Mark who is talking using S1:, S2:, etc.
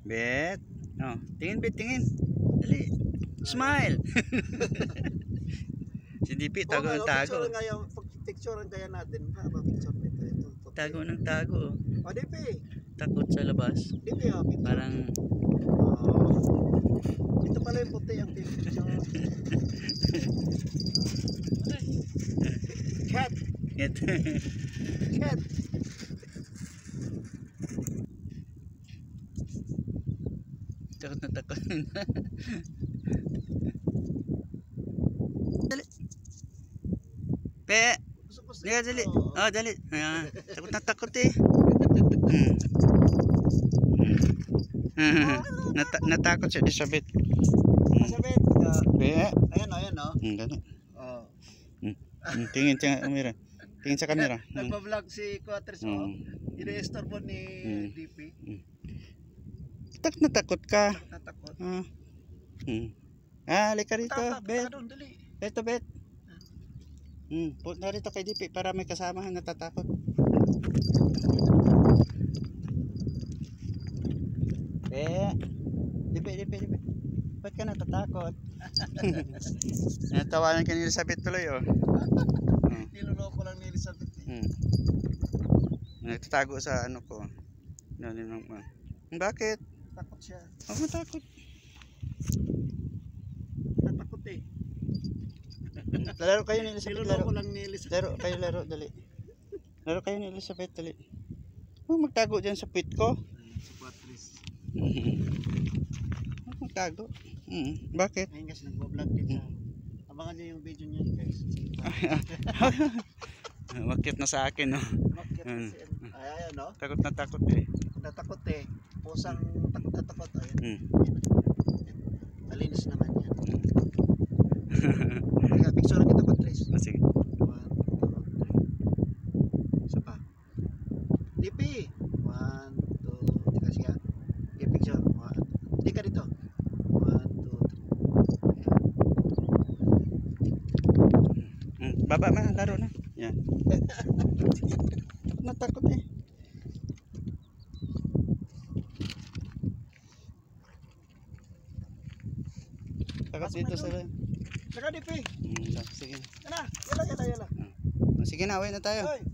S1: Bet. Oh, tingin bet, tingin. Dali. Smile. Si DP tago ng tago.
S2: Picture kaya natin. Picture nito. Ito.
S1: Tago ng tago.
S2: O, DP.
S1: Takot sa labas.
S2: DP, picture.
S1: Parang
S2: ito pala yung puti ang picture. Cat. Cat.
S1: Takot na takot. Dali. Pe. Dali, dali. Oh, dali. Takot na takot eh. Natakot siya di sabit.
S2: Sabit.
S1: Pe.
S2: Ayan o.
S1: Dali.
S2: Oh.
S1: Tingin sa camera. Tingin sa camera.
S2: Nagpa-vlog si Quatres o. I-restore po ni DP.
S1: Natakot ka.
S2: Natakot.
S1: Halika rito, Bet.
S2: Dali.
S1: Ito, Bet. Punta rito kay DP para may kasama natatakot. DP. Ba't ka natatakot? Natawanan ka ni Elizabeth tuloy, oh.
S2: Niloloko lang ni Elizabeth.
S1: Nagtatago sa ano ko. Bakit?
S2: Takot siya.
S1: Huwag matakot.
S2: Natakot eh.
S1: Laro kayo ni Elizabeth.
S2: Niloloko lang ni Elizabeth.
S1: Laro, dali. Laro kayo ni Elizabeth, dali. Huwag magtago dyan sa pit ko.
S2: Si Quatres.
S1: Huwag magtago. Bakit?
S2: Ayun guys, nagbablog din siya. Abangan niyo yung video niya guys.
S1: Makit na sa akin, no?
S2: Makit na si ayan, no?
S1: Takot na takot eh.
S2: Natakot eh. Pusang takot na takot. Ayun. Malinis naman yan. Kaya picture kita Quatres.
S1: Sige.
S2: 1, 2, 3. Isa pa. DP. 1, 2. Teka siya. Okay, picture. Hindi ka dito. 1, 2, 3.
S1: Baba na, laro na. Yan. Natakot eh. Takot dito sa rin.
S2: Saka DP.
S1: Sige.
S2: Yala.
S1: Sige na, away na tayo.
S2: Hoy.